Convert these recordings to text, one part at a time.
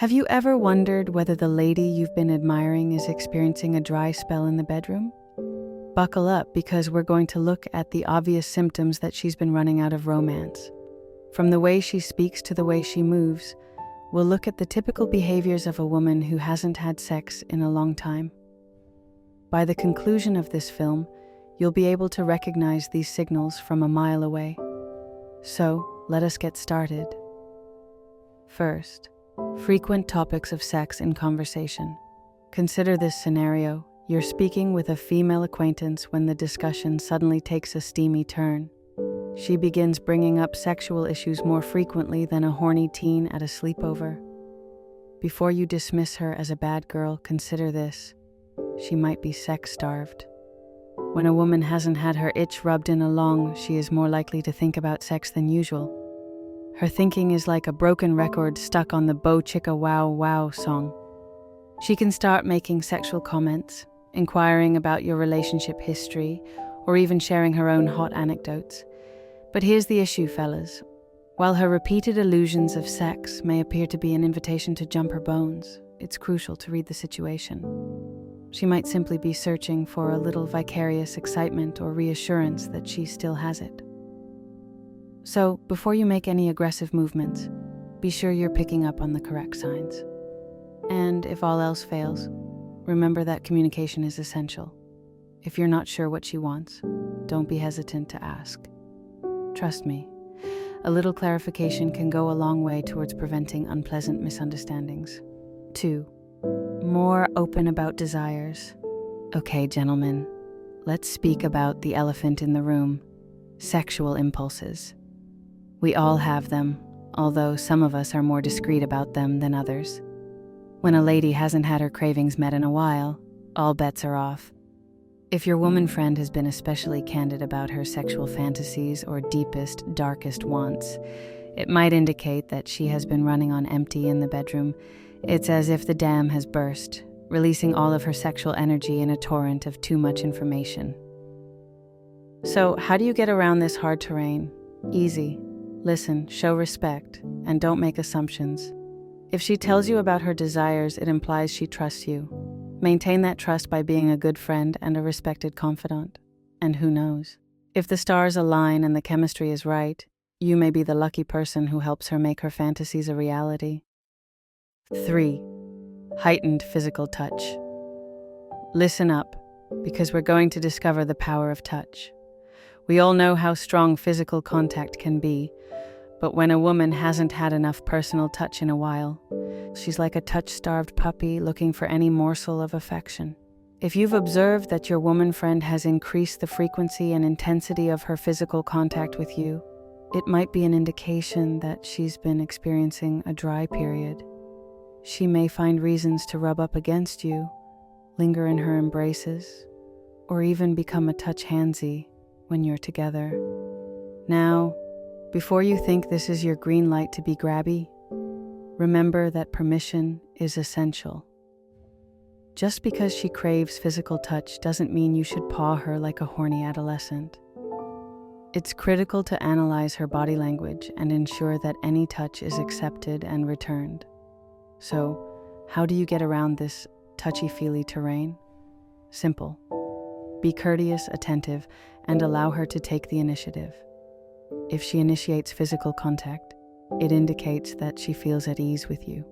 Have you ever wondered whether the lady you've been admiring is experiencing a dry spell in the bedroom? Buckle up, because we're going to look at the obvious symptoms that she's been running out of romance. From the way she speaks to the way she moves, we'll look at the typical behaviors of a woman who hasn't had sex in a long time. By the conclusion of this film, you'll be able to recognize these signals from a mile away. So, let us get started. First, frequent topics of sex in conversation. Consider this scenario. You're speaking with a female acquaintance when the discussion suddenly takes a steamy turn. She begins bringing up sexual issues more frequently than a horny teen at a sleepover. Before you dismiss her as a bad girl, consider this. She might be sex-starved. When a woman hasn't had her itch rubbed in long, she is more likely to think about sex than usual. Her thinking is like a broken record stuck on the Bo Chicka Wow Wow song. She can start making sexual comments, inquiring about your relationship history, or even sharing her own hot anecdotes. But here's the issue, fellas. While her repeated allusions of sex may appear to be an invitation to jump her bones, it's crucial to read the situation. She might simply be searching for a little vicarious excitement or reassurance that she still has it. So, before you make any aggressive movements, be sure you're picking up on the correct signs. And if all else fails, remember that communication is essential. If you're not sure what she wants, don't be hesitant to ask. Trust me, a little clarification can go a long way towards preventing unpleasant misunderstandings. 2. More open about desires. Okay, gentlemen, let's speak about the elephant in the room: sexual impulses. We all have them, although some of us are more discreet about them than others. When a lady hasn't had her cravings met in a while, all bets are off. If your woman friend has been especially candid about her sexual fantasies or deepest, darkest wants, it might indicate that she has been running on empty in the bedroom. It's as if the dam has burst, releasing all of her sexual energy in a torrent of too much information. So, how do you get around this hard terrain? Easy. Listen, show respect, and don't make assumptions. If she tells you about her desires, it implies she trusts you. Maintain that trust by being a good friend and a respected confidant. And who knows? If the stars align and the chemistry is right, you may be the lucky person who helps her make her fantasies a reality. 3. Heightened physical touch. Listen up, because we're going to discover the power of touch. We all know how strong physical contact can be, but when a woman hasn't had enough personal touch in a while, she's like a touch-starved puppy looking for any morsel of affection. If you've observed that your woman friend has increased the frequency and intensity of her physical contact with you, it might be an indication that she's been experiencing a dry period. She may find reasons to rub up against you, linger in her embraces, or even become a touch handsy when you're together. Now, before you think this is your green light to be grabby, remember that permission is essential. Just because she craves physical touch doesn't mean you should paw her like a horny adolescent. It's critical to analyze her body language and ensure that any touch is accepted and returned. So, how do you get around this touchy-feely terrain? Simple. Be courteous, attentive, and allow her to take the initiative. If she initiates physical contact, it indicates that she feels at ease with you.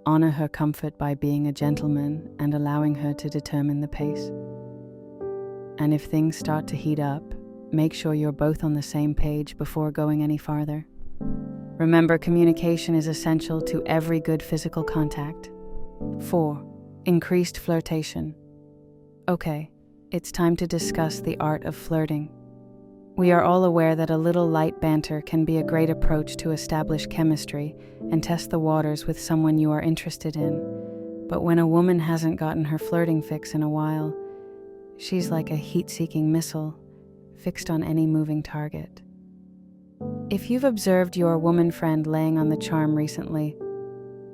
Honor her comfort by being a gentleman and allowing her to determine the pace. And if things start to heat up, make sure you're both on the same page before going any farther. Remember, communication is essential to every good physical contact. 4. Increased flirtation. Okay, it's time to discuss the art of flirting. We are all aware that a little light banter can be a great approach to establish chemistry and test the waters with someone you are interested in. But when a woman hasn't gotten her flirting fix in a while, she's like a heat-seeking missile, fixed on any moving target. If you've observed your woman friend laying on the charm recently,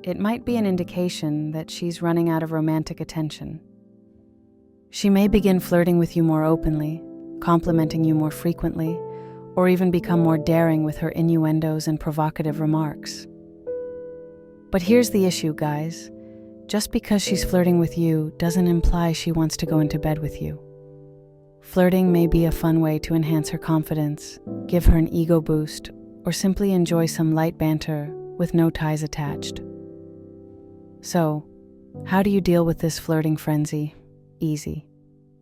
it might be an indication that she's running out of romantic attention. She may begin flirting with you more openly, complimenting you more frequently, or even become more daring with her innuendos and provocative remarks. But here's the issue, guys. Just because she's flirting with you doesn't imply she wants to go into bed with you. Flirting may be a fun way to enhance her confidence, give her an ego boost, or simply enjoy some light banter with no ties attached. So, how do you deal with this flirting frenzy? Easy.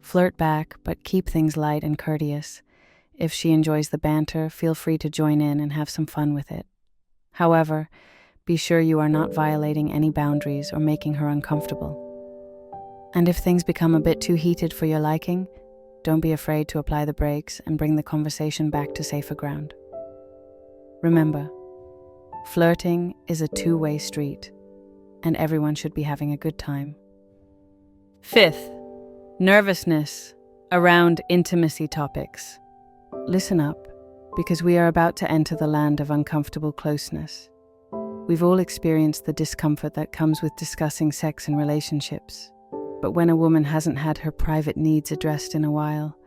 Flirt back, but keep things light and courteous. If she enjoys the banter, feel free to join in and have some fun with it. However, be sure you are not violating any boundaries or making her uncomfortable. And if things become a bit too heated for your liking, don't be afraid to apply the brakes and bring the conversation back to safer ground. Remember, flirting is a two-way street, and everyone should be having a good time. 5th, nervousness around intimacy topics. Listen up, because we are about to enter the land of uncomfortable closeness. We've all experienced the discomfort that comes with discussing sex and relationships. But when a woman hasn't had her private needs addressed in a while,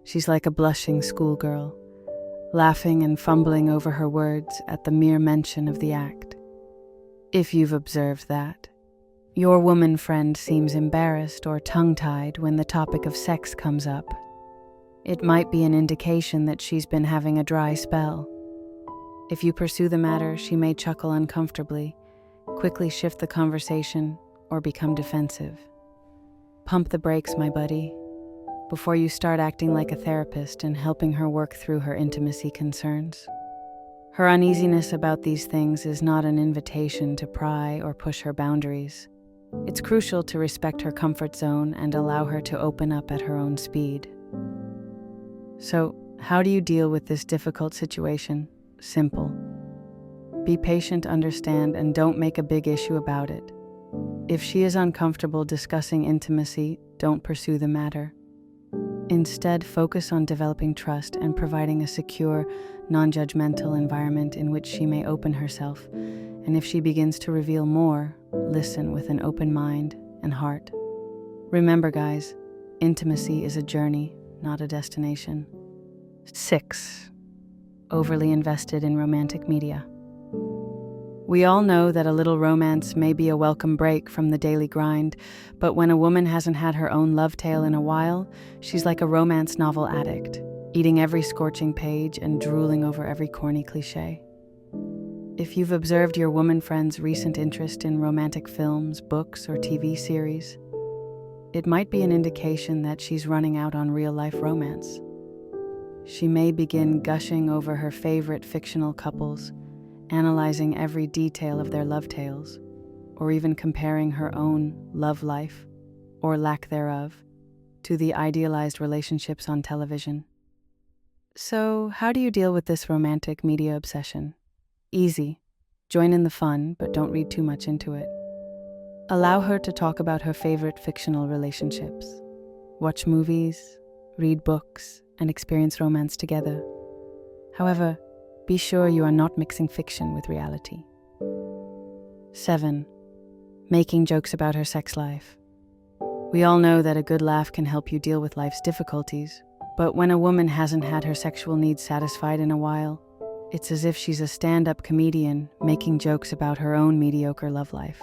she's like a blushing schoolgirl, laughing and fumbling over her words at the mere mention of the act. If you've observed that, your woman friend seems embarrassed or tongue-tied when the topic of sex comes up. It might be an indication that she's been having a dry spell. If you pursue the matter, she may chuckle uncomfortably, quickly shift the conversation, or become defensive. Pump the brakes, my buddy, before you start acting like a therapist and helping her work through her intimacy concerns. Her uneasiness about these things is not an invitation to pry or push her boundaries. It's crucial to respect her comfort zone and allow her to open up at her own speed. So, how do you deal with this difficult situation? Simple. Be patient, understand, and don't make a big issue about it. If she is uncomfortable discussing intimacy, don't pursue the matter. Instead, focus on developing trust and providing a secure, non-judgmental environment in which she may open herself. And if she begins to reveal more, listen with an open mind and heart. Remember, guys, intimacy is a journey, not a destination. 6. Overly invested in romantic media. We all know that a little romance may be a welcome break from the daily grind, but when a woman hasn't had her own love tale in a while, she's like a romance novel addict, eating every scorching page and drooling over every corny cliché. If you've observed your woman friend's recent interest in romantic films, books, or TV series, it might be an indication that she's running out on real-life romance. She may begin gushing over her favorite fictional couples, analyzing every detail of their love tales, or even comparing her own love life, or lack thereof, to the idealized relationships on television. So, how do you deal with this romantic media obsession? Easy. Join in the fun, but don't read too much into it. Allow her to talk about her favorite fictional relationships. Watch movies, read books, and experience romance together. However, be sure you are not mixing fiction with reality. 7. Making jokes about her sex life. We all know that a good laugh can help you deal with life's difficulties, but when a woman hasn't had her sexual needs satisfied in a while, it's as if she's a stand-up comedian making jokes about her own mediocre love life.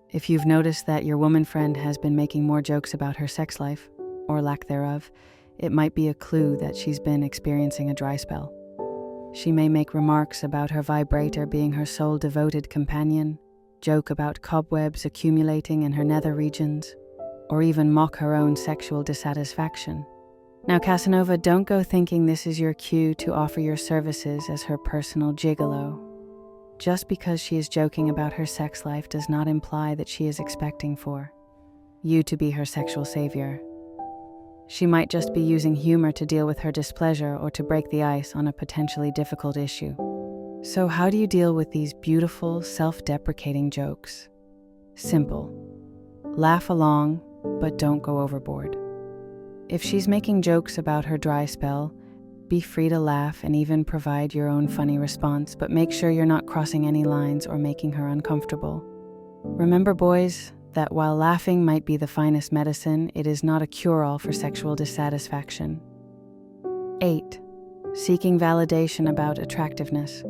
If you've noticed that your woman friend has been making more jokes about her sex life, or lack thereof, it might be a clue that she's been experiencing a dry spell. She may make remarks about her vibrator being her sole devoted companion, joke about cobwebs accumulating in her nether regions, or even mock her own sexual dissatisfaction. Now, Casanova, don't go thinking this is your cue to offer your services as her personal gigolo. Just because she is joking about her sex life does not imply that she is expecting for you to be her sexual savior. She might just be using humor to deal with her displeasure or to break the ice on a potentially difficult issue. So how do you deal with these beautiful, self-deprecating jokes? Simple. Laugh along, but don't go overboard. If she's making jokes about her dry spell, be free to laugh and even provide your own funny response, but make sure you're not crossing any lines or making her uncomfortable. Remember, boys, that while laughing might be the finest medicine, it is not a cure-all for sexual dissatisfaction. 8. Seeking validation about attractiveness.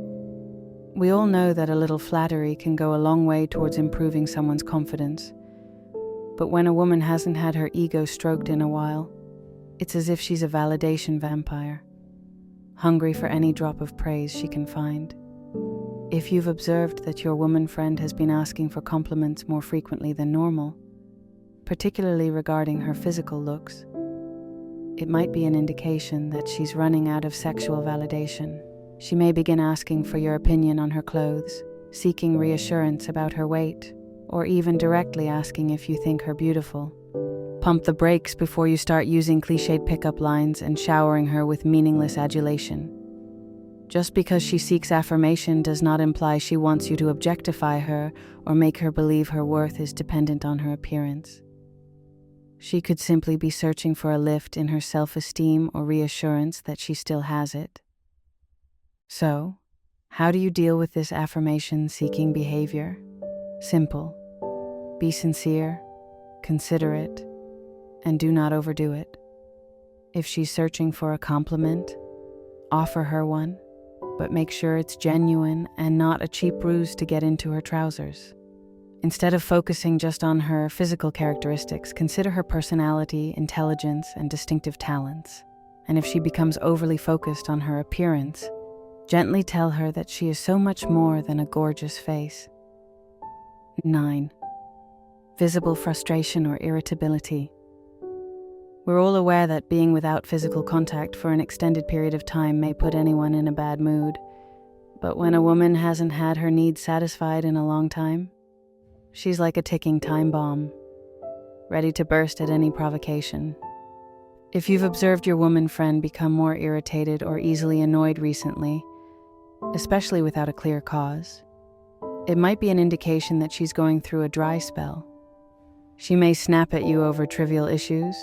We all know that a little flattery can go a long way towards improving someone's confidence. But when a woman hasn't had her ego stroked in a while, it's as if she's a validation vampire, hungry for any drop of praise she can find. If you've observed that your woman friend has been asking for compliments more frequently than normal, particularly regarding her physical looks, it might be an indication that she's running out of sexual validation. She may begin asking for your opinion on her clothes, seeking reassurance about her weight, or even directly asking if you think her beautiful. Pump the brakes before you start using cliched pickup lines and showering her with meaningless adulation. Just because she seeks affirmation does not imply she wants you to objectify her or make her believe her worth is dependent on her appearance. She could simply be searching for a lift in her self-esteem or reassurance that she still has it. So, how do you deal with this affirmation-seeking behavior? Simple. Be sincere, considerate, and do not overdo it. If she's searching for a compliment, offer her one, but make sure it's genuine and not a cheap ruse to get into her trousers. Instead of focusing just on her physical characteristics, consider her personality, intelligence, and distinctive talents. And if she becomes overly focused on her appearance, gently tell her that she is so much more than a gorgeous face. 9. Visible frustration or irritability. We're all aware that being without physical contact for an extended period of time may put anyone in a bad mood. But when a woman hasn't had her needs satisfied in a long time, she's like a ticking time bomb, ready to burst at any provocation. If you've observed your woman friend become more irritated or easily annoyed recently, especially without a clear cause, it might be an indication that she's going through a dry spell. She may snap at you over trivial issues,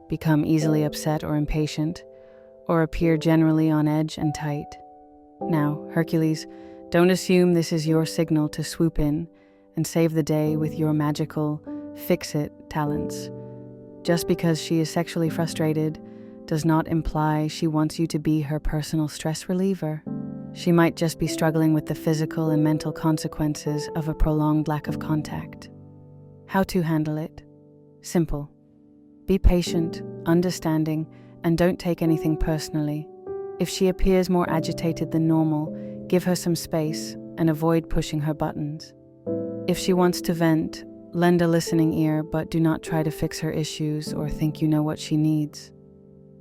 become easily upset or impatient, or appear generally on edge and tight. Now, Hercules, don't assume this is your signal to swoop in and save the day with your magical fix-it talents. Just because she is sexually frustrated does not imply she wants you to be her personal stress reliever. She might just be struggling with the physical and mental consequences of a prolonged lack of contact. How to handle it? Simple. Be patient, understanding, and don't take anything personally. If she appears more agitated than normal, give her some space and avoid pushing her buttons. If she wants to vent, lend a listening ear, but do not try to fix her issues or think you know what she needs.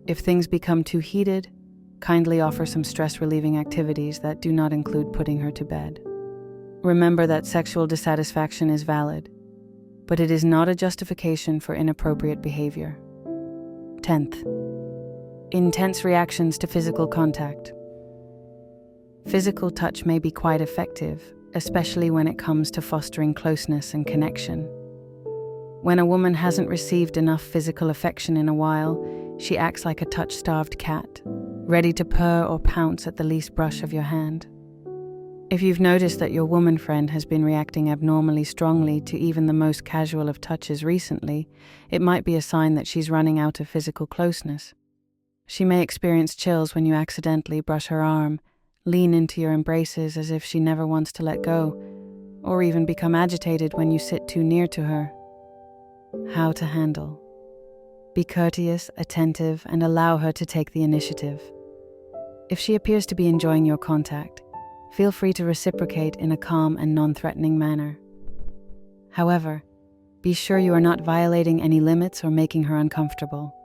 If things become too heated, kindly offer some stress-relieving activities that do not include putting her to bed. Remember that sexual dissatisfaction is valid, but it is not a justification for inappropriate behavior. 10th, intense reactions to physical contact. Physical touch may be quite effective, especially when it comes to fostering closeness and connection. When a woman hasn't received enough physical affection in a while, she acts like a touch-starved cat, ready to purr or pounce at the least brush of your hand. If you've noticed that your woman friend has been reacting abnormally strongly to even the most casual of touches recently, it might be a sign that she's running out of physical closeness. She may experience chills when you accidentally brush her arm, lean into your embraces as if she never wants to let go, or even become agitated when you sit too near to her. How to handle? Be courteous, attentive, and allow her to take the initiative. If she appears to be enjoying your contact, feel free to reciprocate in a calm and non-threatening manner. However, be sure you are not violating any limits or making her uncomfortable.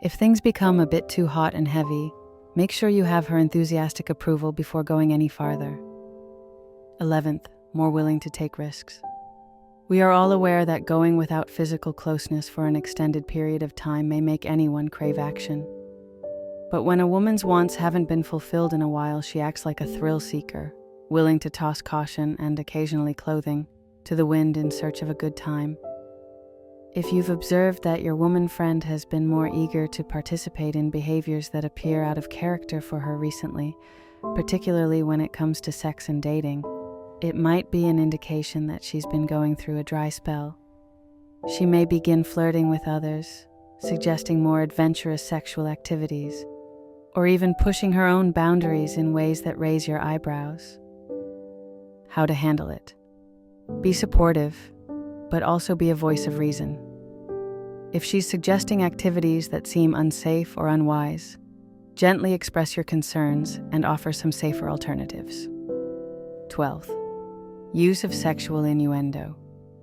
If things become a bit too hot and heavy, make sure you have her enthusiastic approval before going any farther. 11th, more willing to take risks. We are all aware that going without physical closeness for an extended period of time may make anyone crave action. But when a woman's wants haven't been fulfilled in a while, she acts like a thrill seeker, willing to toss caution and occasionally clothing to the wind in search of a good time. If you've observed that your woman friend has been more eager to participate in behaviors that appear out of character for her recently, particularly when it comes to sex and dating, it might be an indication that she's been going through a dry spell. She may begin flirting with others, suggesting more adventurous sexual activities, or even pushing her own boundaries in ways that raise your eyebrows. How to handle it. Be supportive, but also be a voice of reason. If she's suggesting activities that seem unsafe or unwise, gently express your concerns and offer some safer alternatives. 12th, use of sexual innuendo.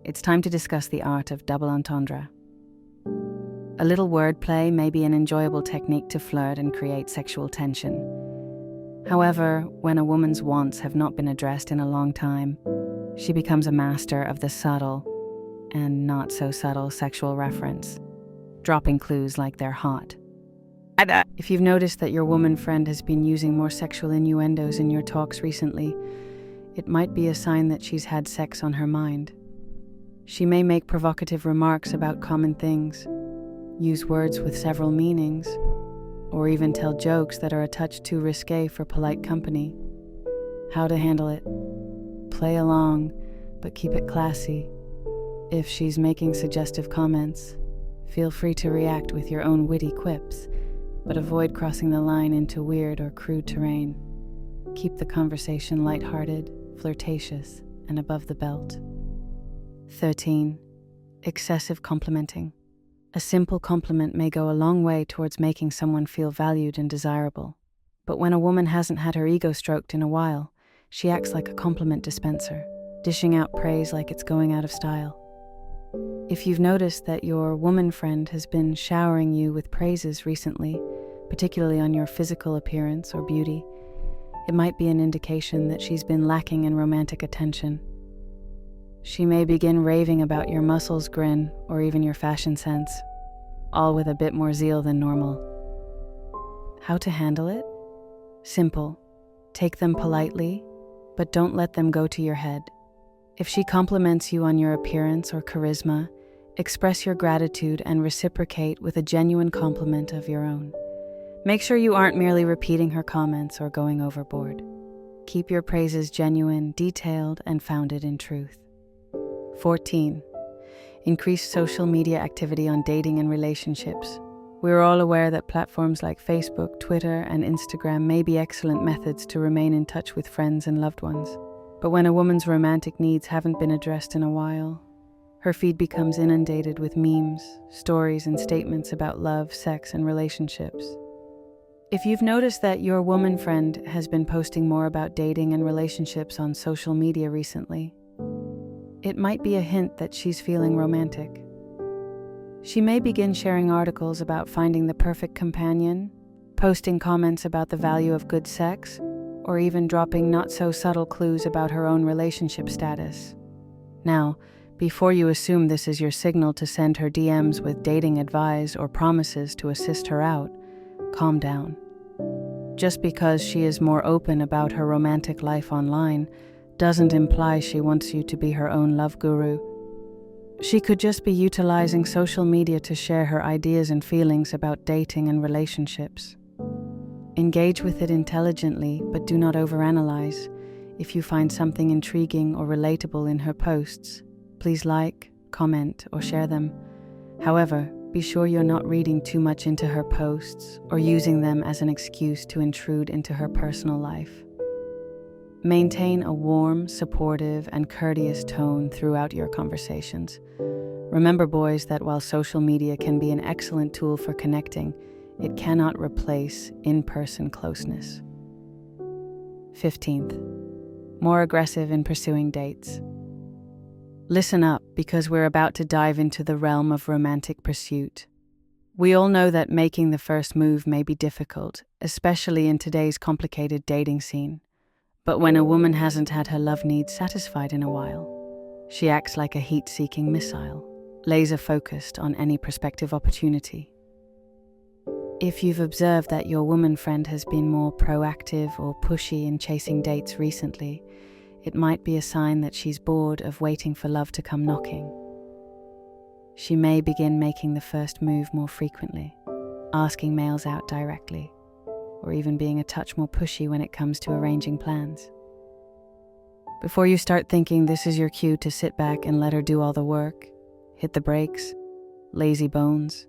It's time to discuss the art of double entendre. A little wordplay may be an enjoyable technique to flirt and create sexual tension. However, when a woman's wants have not been addressed in a long time, she becomes a master of the subtle and not so subtle sexual reference, dropping clues like they're hot. If you've noticed that your woman friend has been using more sexual innuendos in your talks recently, it might be a sign that she's had sex on her mind. She may make provocative remarks about common things, use words with several meanings, or even tell jokes that are a touch too risque for polite company. How to handle it? Play along, but keep it classy. If she's making suggestive comments, feel free to react with your own witty quips, but avoid crossing the line into weird or crude terrain. Keep the conversation lighthearted, flirtatious, and above the belt. 13. Excessive complimenting. A simple compliment may go a long way towards making someone feel valued and desirable. But when a woman hasn't had her ego stroked in a while, she acts like a compliment dispenser, dishing out praise like it's going out of style. If you've noticed that your woman friend has been showering you with praises recently, particularly on your physical appearance or beauty, it might be an indication that she's been lacking in romantic attention. She may begin raving about your muscles, grin, or even your fashion sense, all with a bit more zeal than normal. How to handle it? Simple. Take them politely, but don't let them go to your head. If she compliments you on your appearance or charisma, express your gratitude and reciprocate with a genuine compliment of your own. Make sure you aren't merely repeating her comments or going overboard. Keep your praises genuine, detailed, and founded in truth. 14. Increase social media activity on dating and relationships. We're all aware that platforms like Facebook, Twitter, and Instagram may be excellent methods to remain in touch with friends and loved ones. But when a woman's romantic needs haven't been addressed in a while, her feed becomes inundated with memes, stories, and statements about love, sex, and relationships. If you've noticed that your woman friend has been posting more about dating and relationships on social media recently, it might be a hint that she's feeling romantic. She may begin sharing articles about finding the perfect companion, posting comments about the value of good sex, or even dropping not-so-subtle clues about her own relationship status. Now, before you assume this is your signal to send her DMs with dating advice or promises to assist her out, calm down. Just because she is more open about her romantic life online doesn't imply she wants you to be her own love guru. She could just be utilizing social media to share her ideas and feelings about dating and relationships. Engage with it intelligently, but do not overanalyze. If you find something intriguing or relatable in her posts, please like, comment, or share them. However, be sure you're not reading too much into her posts or using them as an excuse to intrude into her personal life. Maintain a warm, supportive, and courteous tone throughout your conversations. Remember, boys, that while social media can be an excellent tool for connecting, it cannot replace in-person closeness. 15th, more aggressive in pursuing dates. Listen up, because we're about to dive into the realm of romantic pursuit. We all know that making the first move may be difficult, especially in today's complicated dating scene. But when a woman hasn't had her love needs satisfied in a while, she acts like a heat-seeking missile, laser-focused on any prospective opportunity. If you've observed that your woman friend has been more proactive or pushy in chasing dates recently, it might be a sign that she's bored of waiting for love to come knocking. She may begin making the first move more frequently, asking males out directly, or even being a touch more pushy when it comes to arranging plans. Before you start thinking this is your cue to sit back and let her do all the work, hit the brakes, lazy bones.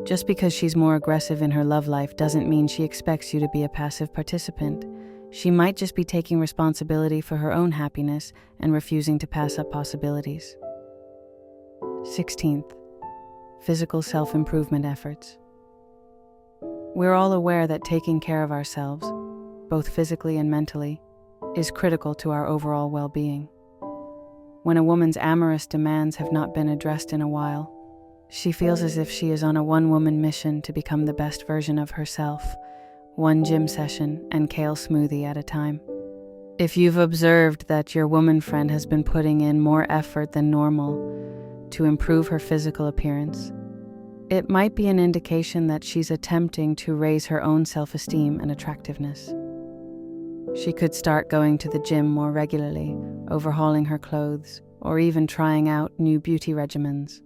Just because she's more aggressive in her love life doesn't mean she expects you to be a passive participant. She might just be taking responsibility for her own happiness and refusing to pass up possibilities. 16th, physical self-improvement efforts. We're all aware that taking care of ourselves, both physically and mentally, is critical to our overall well-being. When a woman's amorous demands have not been addressed in a while, she feels as if she is on a one-woman mission to become the best version of herself, one gym session and kale smoothie at a time. If you've observed that your woman friend has been putting in more effort than normal to improve her physical appearance, it might be an indication that she's attempting to raise her own self-esteem and attractiveness. She could start going to the gym more regularly, overhauling her clothes, or even trying out new beauty regimens.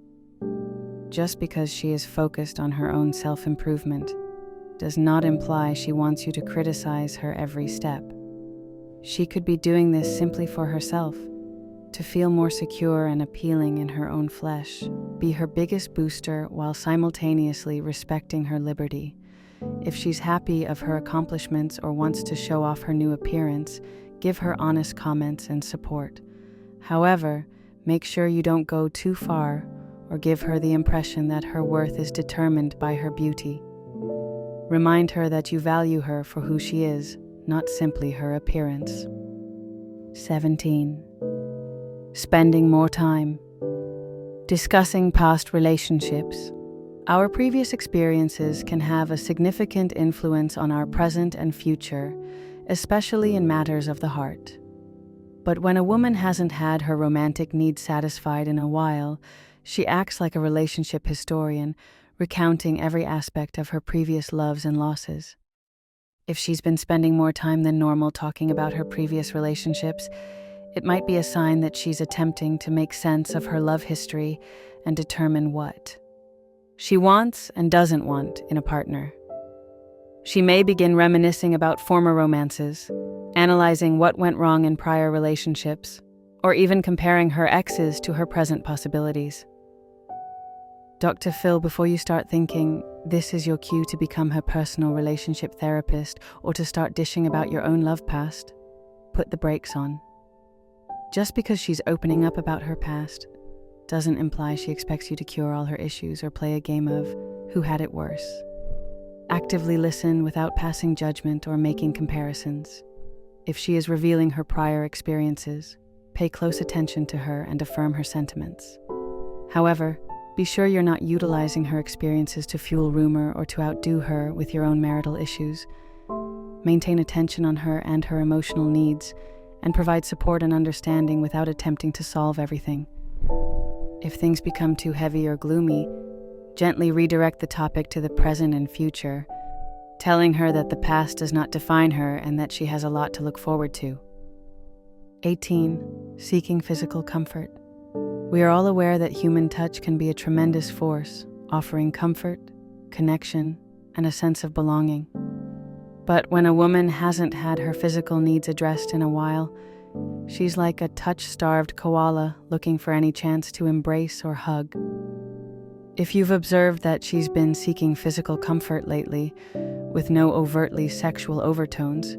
Just because she is focused on her own self-improvement does not imply she wants you to criticize her every step. She could be doing this simply for herself, to feel more secure and appealing in her own flesh, be her biggest booster while simultaneously respecting her liberty. If she's happy of her accomplishments or wants to show off her new appearance, give her honest comments and support. However, make sure you don't go too far or give her the impression that her worth is determined by her beauty. Remind her that you value her for who she is, not simply her appearance. 17. Spending more time. Discussing past relationships. Our previous experiences can have a significant influence on our present and future, especially in matters of the heart. But when a woman hasn't had her romantic needs satisfied in a while, she acts like a relationship historian, recounting every aspect of her previous loves and losses. If she's been spending more time than normal talking about her previous relationships, it might be a sign that she's attempting to make sense of her love history and determine what she wants and doesn't want in a partner. She may begin reminiscing about former romances, analyzing what went wrong in prior relationships, or even comparing her exes to her present possibilities. Dr. Phil, before you start thinking this is your cue to become her personal relationship therapist or to start dishing about your own love past, put the brakes on. Just because she's opening up about her past doesn't imply she expects you to cure all her issues or play a game of who had it worse. Actively listen without passing judgment or making comparisons. If she is revealing her prior experiences, pay close attention to her and affirm her sentiments. However, be sure you're not utilizing her experiences to fuel rumor or to outdo her with your own marital issues. Maintain attention on her and her emotional needs, and provide support and understanding without attempting to solve everything. If things become too heavy or gloomy, gently redirect the topic to the present and future, telling her that the past does not define her and that she has a lot to look forward to. 18. Seeking physical comfort. We are all aware that human touch can be a tremendous force, offering comfort, connection, and a sense of belonging. But when a woman hasn't had her physical needs addressed in a while, she's like a touch-starved koala looking for any chance to embrace or hug. If you've observed that she's been seeking physical comfort lately, with no overtly sexual overtones,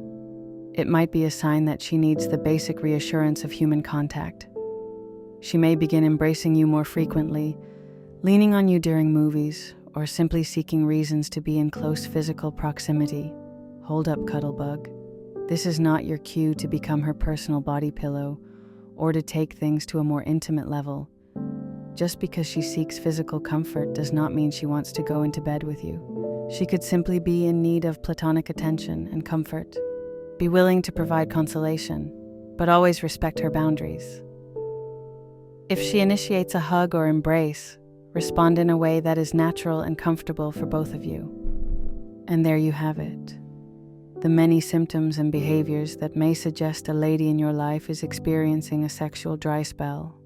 it might be a sign that she needs the basic reassurance of human contact. She may begin embracing you more frequently, leaning on you during movies, or simply seeking reasons to be in close physical proximity. Hold up, Cuddlebug. This is not your cue to become her personal body pillow or to take things to a more intimate level. Just because she seeks physical comfort does not mean she wants to go into bed with you. She could simply be in need of platonic attention and comfort. Be willing to provide consolation, but always respect her boundaries. If she initiates a hug or embrace, respond in a way that is natural and comfortable for both of you. And there you have it. The many symptoms and behaviors that may suggest a lady in your life is experiencing a sexual dry spell